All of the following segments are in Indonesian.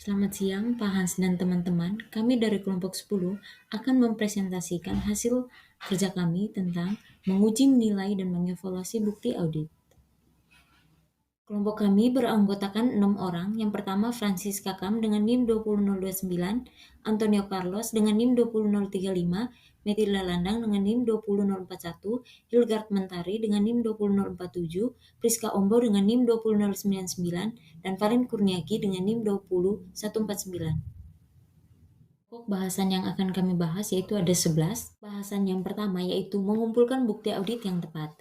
Selamat siang, Pak Hans dan teman-teman. Kami dari kelompok 10 akan mempresentasikan hasil kerja kami tentang menguji, menilai, dan mengevaluasi bukti audit. Kelompok kami beranggotakan 6 orang. Yang pertama Francisca Kam dengan NIM 20029, Antonio Carlos dengan NIM 20035, Matilda Landang dengan NIM 20041, Hilgard Mentari dengan NIM 20047, Priska Ombo dengan NIM 20099, dan Valen Kurniaki dengan NIM 20149. Pokok bahasan yang akan kami bahas yaitu ada 11. Bahasan yang pertama yaitu mengumpulkan bukti audit yang tepat.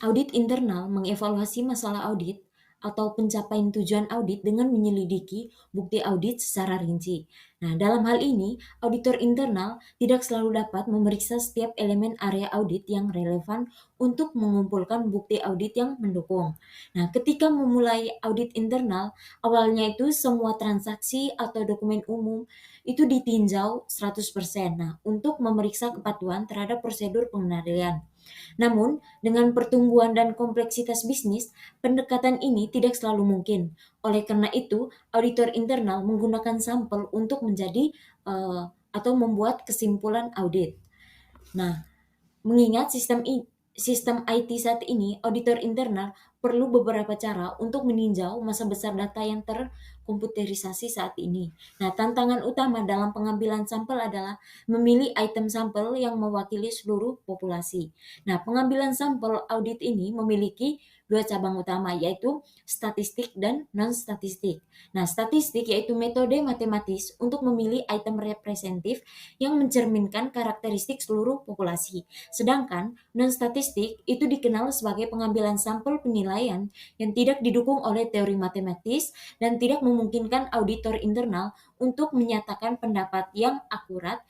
Audit internal mengevaluasi masalah audit atau pencapaian tujuan audit dengan menyelidiki bukti audit secara rinci. Nah, dalam hal ini, auditor internal tidak selalu dapat memeriksa setiap elemen area audit yang relevan untuk mengumpulkan bukti audit yang mendukung. Nah, ketika memulai audit internal, awalnya itu semua transaksi atau dokumen umum itu ditinjau 100%. Nah, untuk memeriksa kepatuhan terhadap prosedur pengendalian. Namun, dengan pertumbuhan dan kompleksitas bisnis, pendekatan ini tidak selalu mungkin. Oleh karena itu, auditor internal menggunakan sampel untuk menjadi atau membuat kesimpulan audit. Nah, mengingat sistem IT saat ini, auditor internal perlu beberapa cara untuk meninjau masa besar data yang terkomputerisasi saat ini. Nah, tantangan utama dalam pengambilan sampel adalah memilih item sampel yang mewakili seluruh populasi. Nah, pengambilan sampel audit ini memiliki dua cabang utama, yaitu statistik dan non-statistik. Nah, statistik yaitu metode matematis untuk memilih item representatif yang mencerminkan karakteristik seluruh populasi. Sedangkan non-statistik itu dikenal sebagai pengambilan sampel penilaian yang tidak didukung oleh teori matematis dan tidak memungkinkan auditor internal untuk menyatakan pendapat yang akurat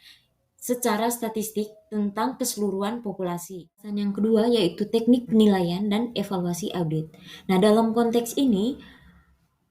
secara statistik tentang keseluruhan populasi. Dan yang kedua yaitu teknik penilaian dan evaluasi audit. Nah, dalam konteks ini,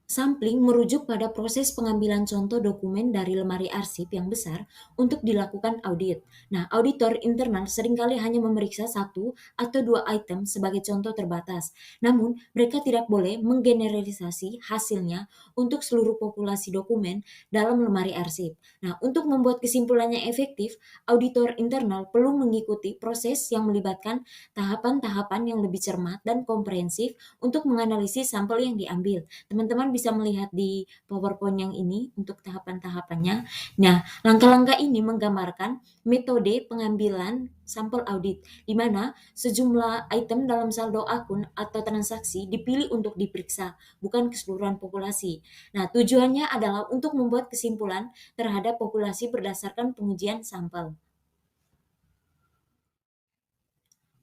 sampling merujuk pada proses pengambilan contoh dokumen dari lemari arsip yang besar untuk dilakukan audit. Nah, auditor internal seringkali hanya memeriksa satu atau dua item sebagai contoh terbatas. Namun, mereka tidak boleh menggeneralisasi hasilnya untuk seluruh populasi dokumen dalam lemari arsip. Nah, untuk membuat kesimpulannya efektif, auditor internal perlu mengikuti proses yang melibatkan tahapan-tahapan yang lebih cermat dan komprehensif untuk menganalisis sampel yang diambil. Teman-teman bisa melihat di PowerPoint yang ini untuk tahapan-tahapannya. Nah, langkah-langkah ini menggambarkan metode pengambilan sampel audit, di mana sejumlah item dalam saldo akun atau transaksi dipilih untuk diperiksa, bukan keseluruhan populasi. Nah, tujuannya adalah untuk membuat kesimpulan terhadap populasi berdasarkan pengujian sampel.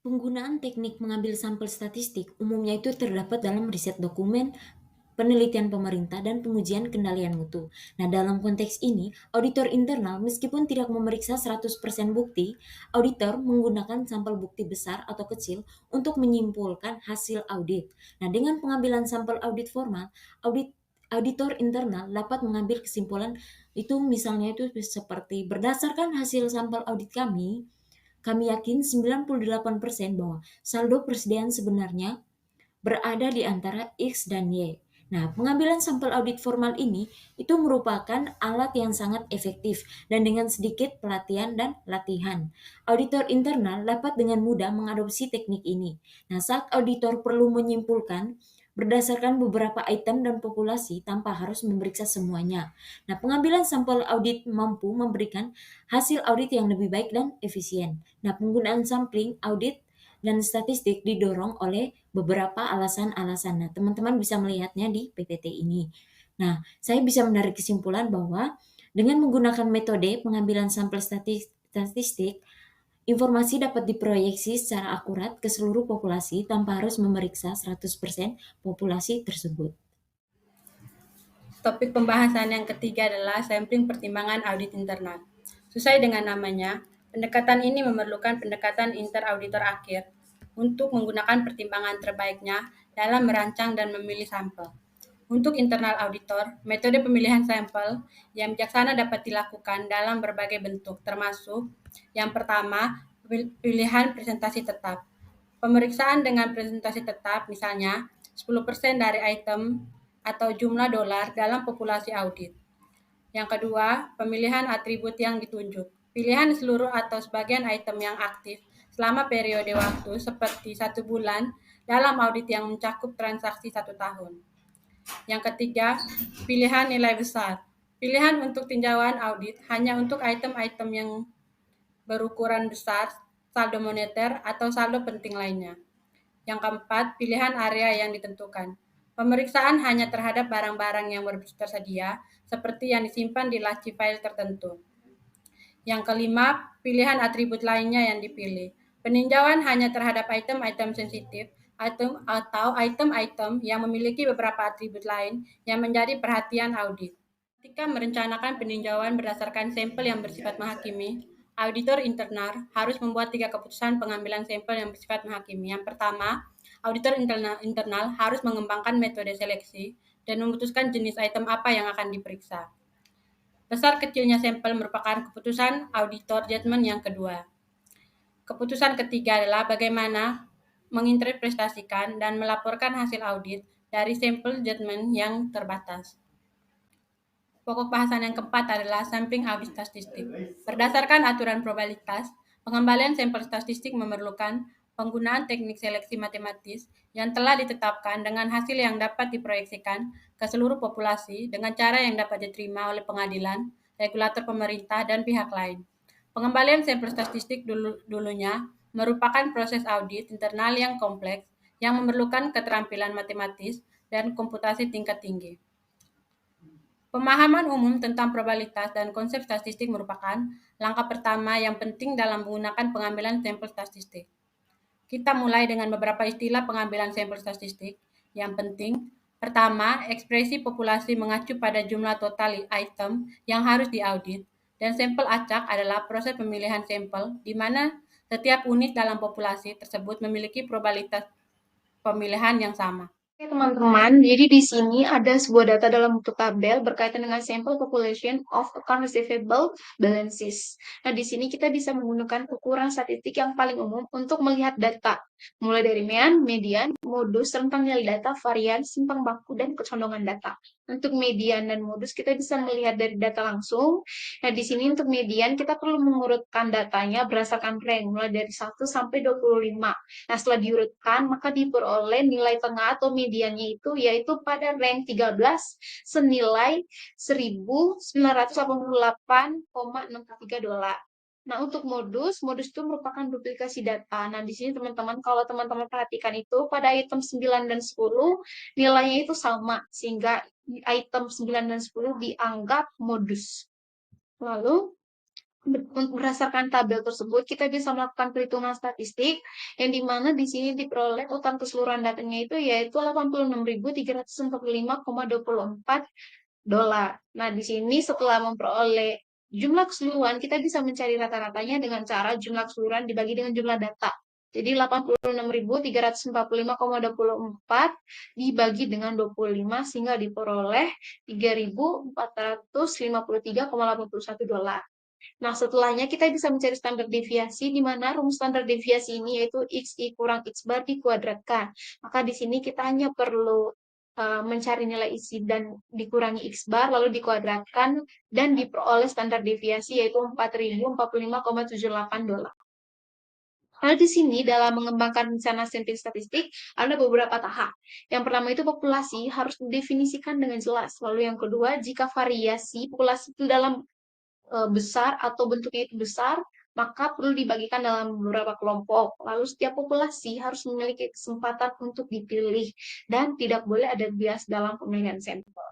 Penggunaan teknik mengambil sampel statistik umumnya itu terdapat dalam riset dokumen, penelitian pemerintah, dan pengujian kendalian mutu. Nah, dalam konteks ini, auditor internal meskipun tidak memeriksa 100% bukti, auditor menggunakan sampel bukti besar atau kecil untuk menyimpulkan hasil audit. Nah, dengan pengambilan sampel audit formal, auditor internal dapat mengambil kesimpulan itu misalnya itu seperti berdasarkan hasil sampel audit kami yakin 98% bahwa saldo persediaan sebenarnya berada di antara X dan Y. Nah, pengambilan sampel audit formal ini itu merupakan alat yang sangat efektif dan dengan sedikit pelatihan dan latihan, auditor internal dapat dengan mudah mengadopsi teknik ini. Nah, saat auditor perlu menyimpulkan berdasarkan beberapa item dan populasi tanpa harus memeriksa semuanya. Nah, pengambilan sampel audit mampu memberikan hasil audit yang lebih baik dan efisien. Nah, penggunaan sampling audit dan statistik didorong oleh beberapa alasan-alasan. Nah, teman-teman bisa melihatnya di PPT ini. Nah, saya bisa menarik kesimpulan bahwa dengan menggunakan metode pengambilan sampel statistik, informasi dapat diproyeksi secara akurat ke seluruh populasi tanpa harus memeriksa 100% populasi tersebut. Topik pembahasan yang ketiga adalah sampling pertimbangan audit internal. Sesuai dengan namanya, pendekatan ini memerlukan pendekatan inter-auditor akhir untuk menggunakan pertimbangan terbaiknya dalam merancang dan memilih sampel. Untuk internal auditor, metode pemilihan sampel yang bijaksana dapat dilakukan dalam berbagai bentuk, termasuk yang pertama, pilihan presentasi tetap. Pemeriksaan dengan presentasi tetap, misalnya 10% dari item atau jumlah dolar dalam populasi audit. Yang kedua, pemilihan atribut yang ditunjuk. Pilihan seluruh atau sebagian item yang aktif selama periode waktu seperti 1 bulan dalam audit yang mencakup transaksi 1 tahun. Yang ketiga, pilihan nilai besar. Pilihan untuk tinjauan audit hanya untuk item-item yang berukuran besar, saldo moneter, atau saldo penting lainnya. Yang keempat, pilihan area yang ditentukan. Pemeriksaan hanya terhadap barang-barang yang tersedia, seperti yang disimpan di laci file tertentu. Yang kelima, pilihan atribut lainnya yang dipilih. Peninjauan hanya terhadap item-item sensitif atau item-item yang memiliki beberapa atribut lain yang menjadi perhatian audit. Ketika merencanakan peninjauan berdasarkan sampel yang bersifat menghakimi, auditor internal harus membuat 3 keputusan pengambilan sampel yang bersifat menghakimi. Yang pertama, auditor internal harus mengembangkan metode seleksi dan memutuskan jenis item apa yang akan diperiksa. Besar kecilnya sampel merupakan keputusan auditor judgment yang kedua. Keputusan ketiga adalah bagaimana menginterpretasikan dan melaporkan hasil audit dari sampel judgment yang terbatas. Pokok bahasan yang keempat adalah sampling audit statistik. Berdasarkan aturan probabilitas, pengembalian sampel statistik memerlukan penggunaan teknik seleksi matematis yang telah ditetapkan dengan hasil yang dapat diproyeksikan ke seluruh populasi dengan cara yang dapat diterima oleh pengadilan, regulator pemerintah, dan pihak lain. Pengembalian sampel statistik dulunya merupakan proses audit internal yang kompleks yang memerlukan keterampilan matematis dan komputasi tingkat tinggi. Pemahaman umum tentang probabilitas dan konsep statistik merupakan langkah pertama yang penting dalam menggunakan pengambilan sampel statistik. Kita mulai dengan beberapa istilah pengambilan sampel statistik yang penting. Pertama, ekspresi populasi mengacu pada jumlah total item yang harus diaudit, dan sampel acak adalah proses pemilihan sampel di mana setiap unit dalam populasi tersebut memiliki probabilitas pemilihan yang sama. Oke, teman-teman, jadi di sini ada sebuah data dalam bentuk tabel berkaitan dengan sample population of account receivable balances. Nah, di sini kita bisa menggunakan ukuran statistik yang paling umum untuk melihat data, mulai dari median, modus, rentang nilai data, varian, simpang baku, dan kecondongan data. Untuk median dan modus kita bisa melihat dari data langsung. Nah, di sini untuk median kita perlu mengurutkan datanya berdasarkan rank, mulai dari 1 sampai 25. Nah, setelah diurutkan, maka diperoleh nilai tengah atau mediannya itu yaitu pada rank 13 senilai 1.988,63 dolar. Nah, untuk modus itu merupakan duplikasi data. Nah, di sini teman-teman, kalau teman-teman perhatikan itu, pada item 9 dan 10, nilainya itu sama, sehingga item 9 dan 10 dianggap modus. Lalu, berdasarkan tabel tersebut, kita bisa melakukan perhitungan statistik yang dimana di sini diperoleh total keseluruhan datanya itu yaitu 86.345,24 dolar. Nah, di sini setelah memperoleh jumlah keseluruhan, kita bisa mencari rata-ratanya dengan cara jumlah keseluruhan dibagi dengan jumlah data. Jadi 86.345,24 dibagi dengan 25 sehingga diperoleh 3.453,81 dolar. Nah, setelahnya kita bisa mencari standar deviasi, di mana rumus standar deviasi ini yaitu XI kurang X bar dikuadratkan. Maka di sini kita hanya perlu mencari nilai isi dan dikurangi X bar, lalu dikuadratkan, dan diperoleh standar deviasi yaitu 4.045,78 dolar. Lalu di sini dalam mengembangkan rencana sampling statistik ada beberapa tahap. Yang pertama itu populasi harus didefinisikan dengan jelas. Lalu yang kedua, jika variasi populasi itu dalam besar atau bentuknya itu besar, maka perlu dibagikan dalam beberapa kelompok. Lalu setiap populasi harus memiliki kesempatan untuk dipilih dan tidak boleh ada bias dalam pemilihan sampel.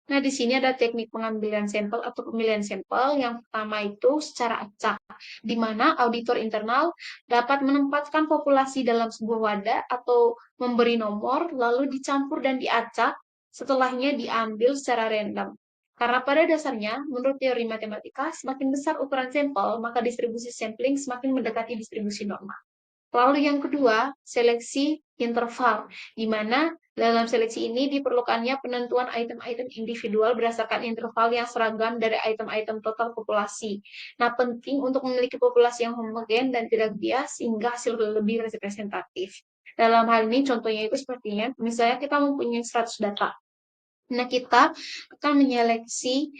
Nah, di sini ada teknik pengambilan sampel atau pemilihan sampel. Yang pertama itu secara acak, di mana auditor internal dapat menempatkan populasi dalam sebuah wadah atau memberi nomor, lalu dicampur dan diacak, setelahnya diambil secara random. Karena pada dasarnya, menurut teori matematika, semakin besar ukuran sampel, maka distribusi sampling semakin mendekati distribusi normal. Lalu yang kedua, seleksi interval, di mana dalam seleksi ini diperlukannya penentuan item-item individual berdasarkan interval yang seragam dari item-item total populasi. Nah, penting untuk memiliki populasi yang homogen dan tidak bias sehingga hasil lebih representatif. Dalam hal ini contohnya itu sepertinya, misalnya kita mempunyai 100 data. Nah, kita akan menyeleksi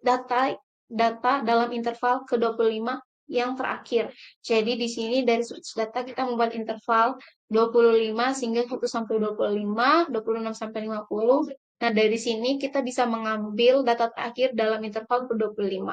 data dalam interval ke-25 yang terakhir. Jadi di sini dari source data kita membuat interval 25 sehingga 1 sampai 25, 26 sampai 50. Nah, dari sini kita bisa mengambil data terakhir dalam interval ke-25.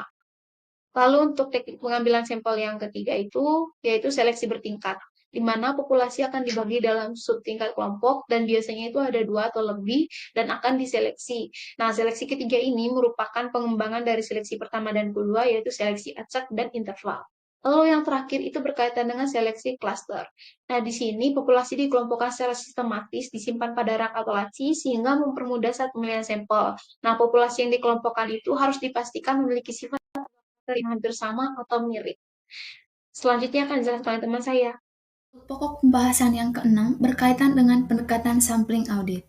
Lalu untuk teknik pengambilan sampel yang ketiga itu yaitu seleksi bertingkat, di mana populasi akan dibagi dalam subtingkat kelompok dan biasanya itu ada 2 atau lebih dan akan diseleksi. Nah, seleksi ketiga ini merupakan pengembangan dari seleksi pertama dan kedua yaitu seleksi acak dan interval. Lalu yang terakhir itu berkaitan dengan seleksi klaster. Nah, di sini populasi dikelompokkan secara sistematis, disimpan pada rak atau laci, sehingga mempermudah saat pemilihan sampel. Nah, populasi yang dikelompokkan itu harus dipastikan memiliki sifat yang hampir sama atau mirip. Selanjutnya akan dijelaskan oleh teman saya. Pokok pembahasan yang keenam berkaitan dengan pendekatan sampling audit.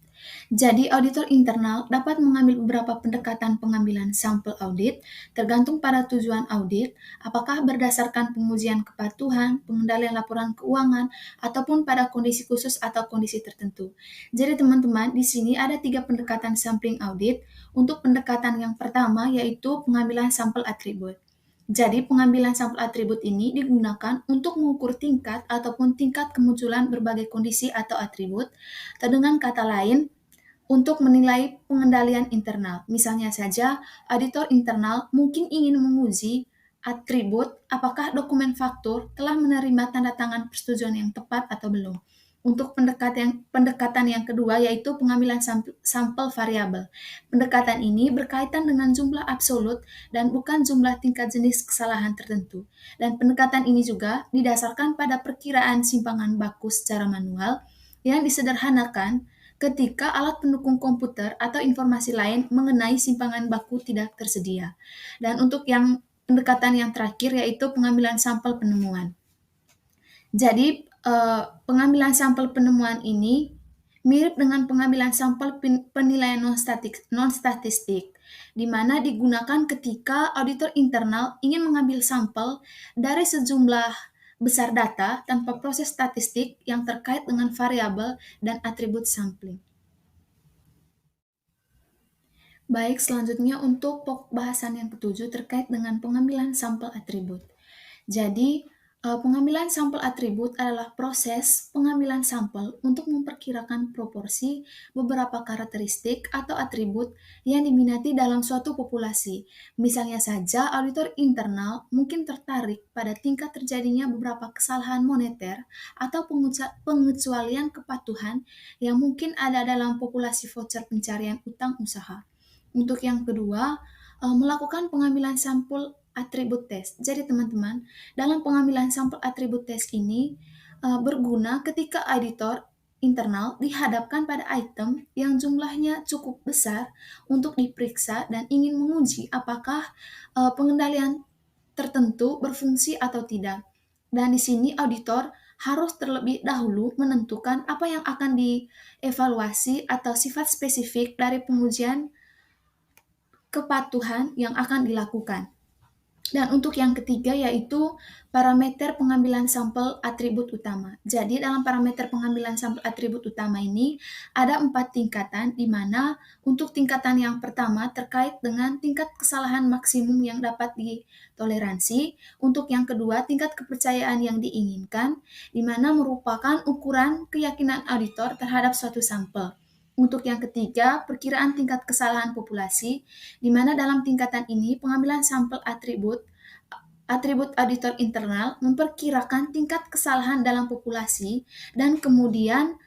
Jadi, auditor internal dapat mengambil beberapa pendekatan pengambilan sampel audit tergantung pada tujuan audit, apakah berdasarkan pengujian kepatuhan, pengendalian laporan keuangan, ataupun pada kondisi khusus atau kondisi tertentu. Jadi, teman-teman, di sini ada 3 pendekatan sampling audit. Untuk pendekatan yang pertama yaitu pengambilan sampel atribut. Jadi, pengambilan sampel atribut ini digunakan untuk mengukur tingkat ataupun tingkat kemunculan berbagai kondisi atau atribut, atau dengan kata lain, untuk menilai pengendalian internal. Misalnya saja, auditor internal mungkin ingin menguji atribut apakah dokumen faktur telah menerima tanda tangan persetujuan yang tepat atau belum. Untuk pendekatan yang kedua yaitu pengambilan sampel variabel. Pendekatan ini berkaitan dengan jumlah absolut dan bukan jumlah tingkat jenis kesalahan tertentu. Dan pendekatan ini juga didasarkan pada perkiraan simpangan baku secara manual yang disederhanakan ketika alat pendukung komputer atau informasi lain mengenai simpangan baku tidak tersedia. Dan untuk yang pendekatan yang terakhir yaitu pengambilan sampel penemuan. Jadi, pengambilan sampel penemuan ini mirip dengan pengambilan sampel penilaian non-statistik, di mana digunakan ketika auditor internal ingin mengambil sampel dari sejumlah besar data tanpa proses statistik yang terkait dengan variabel dan atribut sampling. Baik, selanjutnya untuk pokok bahasan yang ketujuh terkait dengan pengambilan sampel atribut. Jadi, pengambilan sampel atribut adalah proses pengambilan sampel untuk memperkirakan proporsi beberapa karakteristik atau atribut yang diminati dalam suatu populasi. Misalnya saja, auditor internal mungkin tertarik pada tingkat terjadinya beberapa kesalahan moneter atau pengecualian kepatuhan yang mungkin ada dalam populasi voucher pencarian utang usaha. Untuk yang kedua, melakukan pengambilan sampel atribut tes. Jadi teman-teman, dalam pengambilan sampel atribut tes ini berguna ketika auditor internal dihadapkan pada item yang jumlahnya cukup besar untuk diperiksa dan ingin menguji apakah pengendalian tertentu berfungsi atau tidak. Dan di sini auditor harus terlebih dahulu menentukan apa yang akan dievaluasi atau sifat spesifik dari pengujian kepatuhan yang akan dilakukan. Dan untuk yang ketiga yaitu parameter pengambilan sampel atribut utama. Jadi dalam parameter pengambilan sampel atribut utama ini ada 4 tingkatan, di mana untuk tingkatan yang pertama terkait dengan tingkat kesalahan maksimum yang dapat ditoleransi. Untuk yang kedua tingkat kepercayaan yang diinginkan, di mana merupakan ukuran keyakinan auditor terhadap suatu sampel. Untuk yang ketiga, perkiraan tingkat kesalahan populasi, di mana dalam tingkatan ini pengambilan sampel atribut auditor internal memperkirakan tingkat kesalahan dalam populasi dan kemudian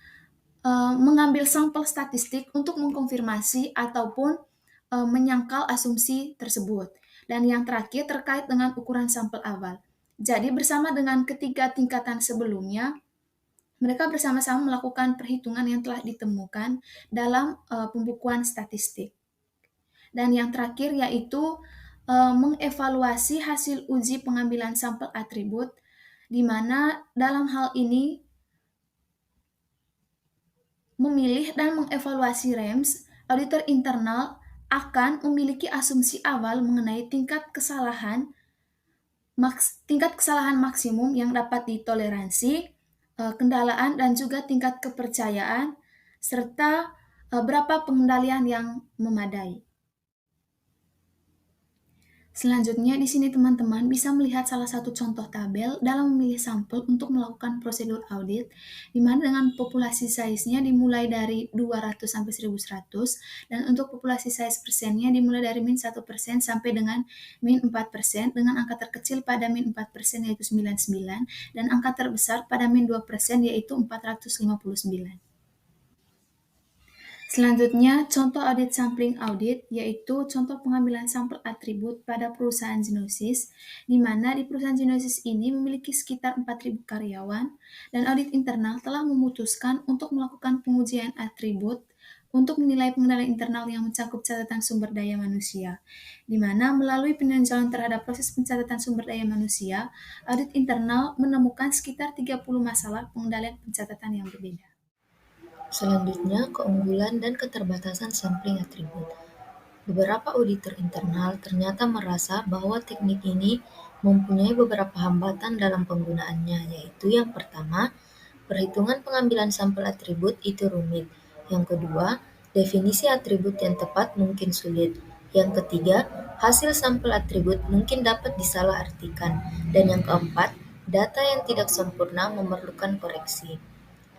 mengambil sampel statistik untuk mengkonfirmasi ataupun menyangkal asumsi tersebut. Dan yang terakhir terkait dengan ukuran sampel awal. Jadi bersama dengan ketiga tingkatan sebelumnya, mereka bersama-sama melakukan perhitungan yang telah ditemukan dalam pembukuan statistik. Dan yang terakhir yaitu mengevaluasi hasil uji pengambilan sampel atribut, di mana dalam hal ini memilih dan mengevaluasi REMS, auditor internal akan memiliki asumsi awal mengenai tingkat kesalahan maksimum yang dapat ditoleransi, kendalaan dan juga tingkat kepercayaan, serta berapa pengendalian yang memadai. Selanjutnya, di sini teman-teman bisa melihat salah satu contoh tabel dalam memilih sampel untuk melakukan prosedur audit, di mana dengan populasi size-nya dimulai dari 200 sampai 1100, dan untuk populasi size persennya dimulai dari min 1% sampai dengan min 4%, dengan angka terkecil pada min 4% yaitu 99, dan angka terbesar pada min 2% yaitu 459. Selanjutnya, contoh audit sampling audit, yaitu contoh pengambilan sampel atribut pada perusahaan Genosis, di mana di perusahaan Genosis ini memiliki sekitar 4.000 karyawan, dan audit internal telah memutuskan untuk melakukan pengujian atribut untuk menilai pengendalian internal yang mencakup catatan sumber daya manusia, di mana melalui peninjauan terhadap proses pencatatan sumber daya manusia, audit internal menemukan sekitar 30 masalah pengendalian pencatatan yang berbeda. Selanjutnya, keunggulan dan keterbatasan sampling atribut. Beberapa auditor internal ternyata merasa bahwa teknik ini mempunyai beberapa hambatan dalam penggunaannya, yaitu yang pertama, perhitungan pengambilan sampel atribut itu rumit. Yang kedua, definisi atribut yang tepat mungkin sulit. Yang ketiga, hasil sampel atribut mungkin dapat disalahartikan. Dan yang keempat, data yang tidak sempurna memerlukan koreksi.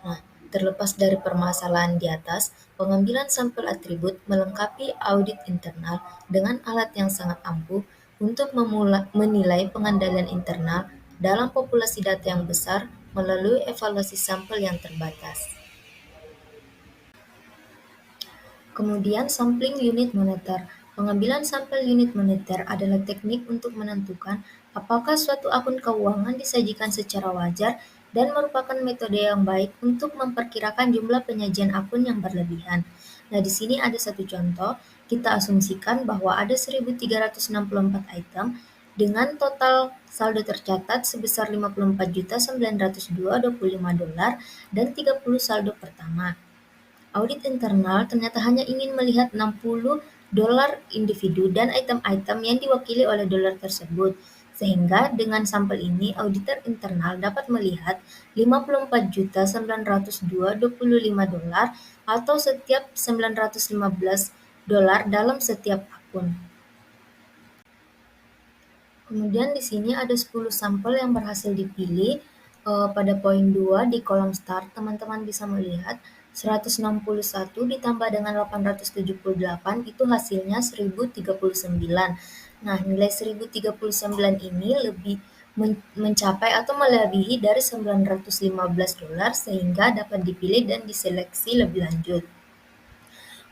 Nah, terlepas dari permasalahan di atas, pengambilan sampel atribut melengkapi audit internal dengan alat yang sangat ampuh untuk menilai pengendalian internal dalam populasi data yang besar melalui evaluasi sampel yang terbatas. Kemudian, sampling unit moneter. Pengambilan sampel unit moneter adalah teknik untuk menentukan apakah suatu akun keuangan disajikan secara wajar dan merupakan metode yang baik untuk memperkirakan jumlah penyajian akun yang berlebihan. Nah, di sini ada satu contoh. Kita asumsikan bahwa ada 1.364 item dengan total saldo tercatat sebesar $54.902.25 dan 30 saldo pertama. Audit internal ternyata hanya ingin melihat $60 individu dan item-item yang diwakili oleh dolar tersebut. Sehingga dengan sampel ini, auditor internal dapat melihat $54.902.25 atau setiap $915 dalam setiap akun. Kemudian di sini ada 10 sampel yang berhasil dipilih. Pada poin 2 di kolom start, teman-teman bisa melihat 161 ditambah dengan 878 itu hasilnya 1039. Nah, nilai 1039 ini lebih mencapai atau melebihi dari $915 sehingga dapat dipilih dan diseleksi lebih lanjut.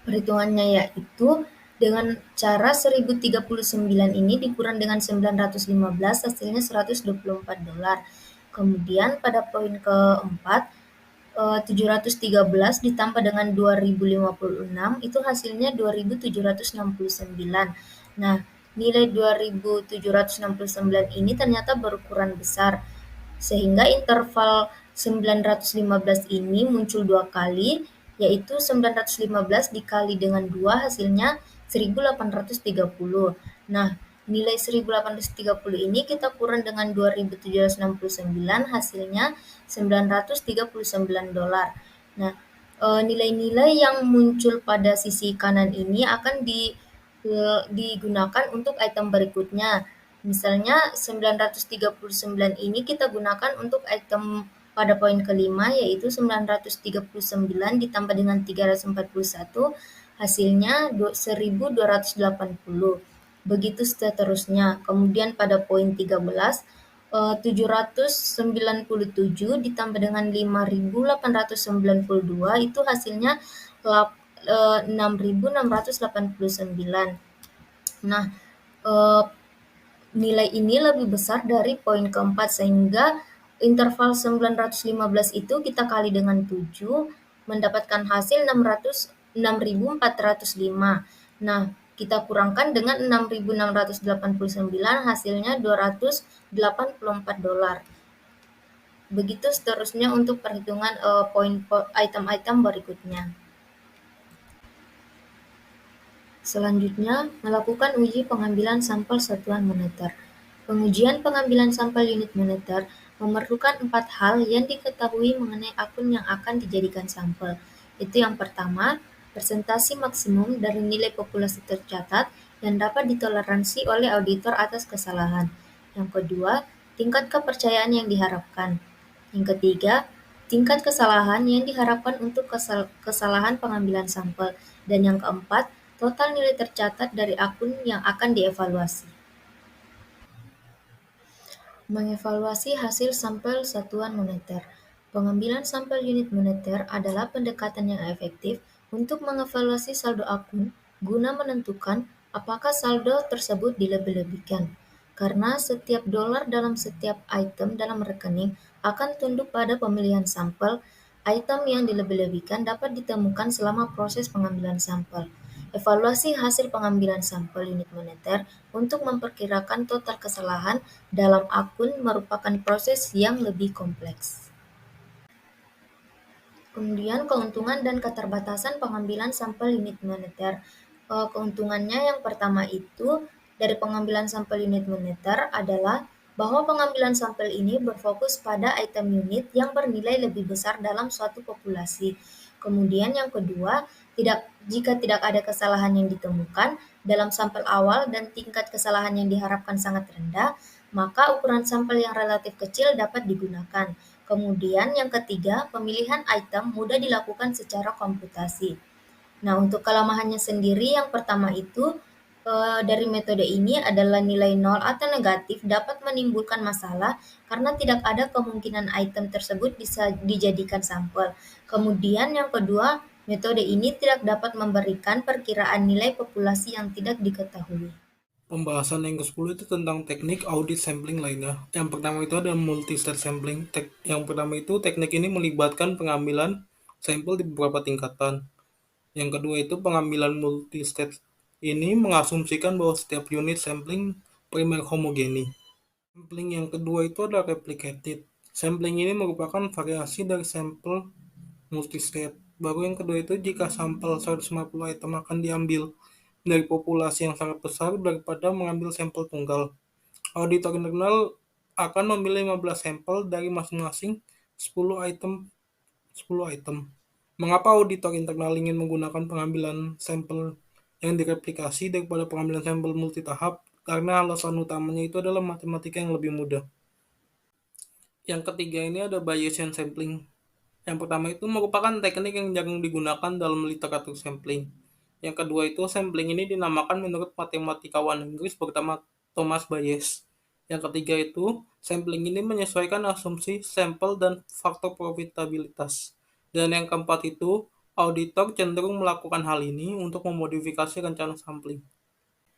Perhitungannya yaitu dengan cara 1039 ini dikurang dengan 915 hasilnya $124. Kemudian pada poin keempat, 713 ditambah dengan 2056 itu hasilnya 2769. Nah, nilai 2769 ini ternyata berukuran besar, sehingga interval 915 ini muncul dua kali, yaitu 915 dikali dengan 2 hasilnya 1830. Nah, nilai 1830 ini kita kurang dengan 2769 hasilnya $939. Nah, nilai-nilai yang muncul pada sisi kanan ini akan digunakan untuk item berikutnya. Misalnya 939 ini kita gunakan untuk item pada poin kelima, yaitu 939 ditambah dengan 341 hasilnya 1280. Begitu seterusnya. Kemudian pada poin 13, 797 ditambah dengan 5.892 itu hasilnya 6.689. Nah, nilai ini lebih besar dari poin keempat, sehingga interval 915 itu kita kali dengan 7 mendapatkan hasil 6.405. Nah, kita kurangkan dengan 6.689 hasilnya $284. Begitu seterusnya untuk perhitungan poin item-item berikutnya. Selanjutnya, melakukan uji pengambilan sampel satuan moneter. Pengujian pengambilan sampel unit moneter memerlukan 4 hal yang diketahui mengenai akun yang akan dijadikan sampel. Itu yang pertama, Presentasi maksimum dari nilai populasi tercatat yang dapat ditoleransi oleh auditor atas kesalahan. Yang kedua, tingkat kepercayaan yang diharapkan. Yang ketiga, tingkat kesalahan yang diharapkan untuk kesalahan pengambilan sampel. Dan yang keempat, total nilai tercatat dari akun yang akan dievaluasi. Mengevaluasi hasil sampel satuan moneter. Pengambilan sampel unit moneter adalah pendekatan yang efektif untuk mengevaluasi saldo akun guna menentukan apakah saldo tersebut dilebih-lebihkan. Karena setiap dolar dalam setiap item dalam rekening akan tunduk pada pemilihan sampel, item yang dilebih-lebihkan dapat ditemukan selama proses pengambilan sampel. Evaluasi hasil pengambilan sampel unit moneter untuk memperkirakan total kesalahan dalam akun merupakan proses yang lebih kompleks. Kemudian keuntungan dan keterbatasan pengambilan sampel unit moneter. Keuntungannya yang pertama itu dari pengambilan sampel unit moneter adalah bahwa pengambilan sampel ini berfokus pada item unit yang bernilai lebih besar dalam suatu populasi. Kemudian yang kedua, jika tidak ada kesalahan yang ditemukan dalam sampel awal dan tingkat kesalahan yang diharapkan sangat rendah, maka ukuran sampel yang relatif kecil dapat digunakan. Kemudian yang ketiga, pemilihan item mudah dilakukan secara komputasi. Nah, untuk kelemahannya sendiri yang pertama itu dari metode ini adalah nilai nol atau negatif dapat menimbulkan masalah karena tidak ada kemungkinan item tersebut bisa dijadikan sampel. Kemudian yang kedua, metode ini tidak dapat memberikan perkiraan nilai populasi yang tidak diketahui. Pembahasan yang ke-10 itu tentang teknik audit sampling lainnya. Yang pertama itu ada multi-stage sampling. Yang pertama itu teknik ini melibatkan pengambilan sampel di beberapa tingkatan. Yang kedua itu pengambilan multi-stage ini mengasumsikan bahwa setiap unit sampling primer homogeni. Sampling yang kedua itu adalah replicated. Sampling ini merupakan variasi dari sampel multi-stage. Baru yang kedua itu jika sampel 150 item akan diambil dari populasi yang sangat besar daripada mengambil sampel tunggal. Auditor internal akan memilih 15 sampel dari masing-masing 10 item. Mengapa auditor internal ingin menggunakan pengambilan sampel yang direplikasi daripada pengambilan sampel multitahap? Karena alasan utamanya itu adalah matematika yang lebih mudah. Yang ketiga ini ada Bayesian sampling. Yang pertama itu merupakan teknik yang jarang digunakan dalam literatur sampling. Yang kedua itu sampling ini dinamakan menurut matematikawan Inggris bernama Thomas Bayes. Yang ketiga itu sampling ini menyesuaikan asumsi sampel dan faktor profitabilitas. Dan yang keempat itu auditor cenderung melakukan hal ini untuk memodifikasi rencana sampling.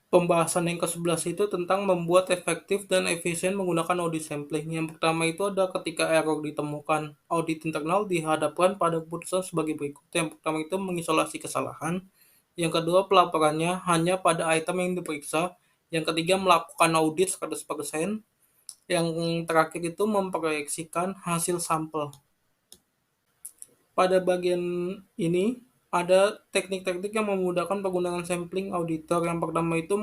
Pembahasan yang ke-11 itu tentang membuat efektif dan efisien menggunakan audit sampling. Yang pertama itu ada ketika error ditemukan. Audit internal dihadapkan pada keputusan sebagai berikut. Yang pertama itu mengisolasi kesalahan. Yang kedua pelaporannya hanya pada item yang diperiksa. Yang ketiga melakukan audit 100%. Yang terakhir itu memproyeksikan hasil sampel. Pada bagian ini ada teknik-teknik yang memudahkan penggunaan sampling auditor. Yang pertama itu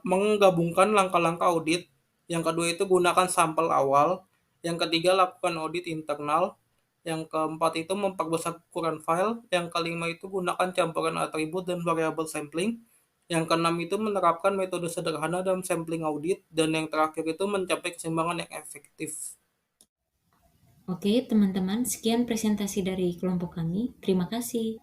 menggabungkan langkah-langkah audit. Yang kedua itu gunakan sampel awal. Yang ketiga lakukan audit internal. Yang keempat itu memperbesar ukuran file. Yang kelima itu gunakan campuran atribut dan variabel sampling. Yang keenam itu menerapkan metode sederhana dalam sampling audit. Dan yang terakhir itu mencapai keseimbangan yang efektif. Oke, teman-teman, sekian presentasi dari kelompok kami. Terima kasih.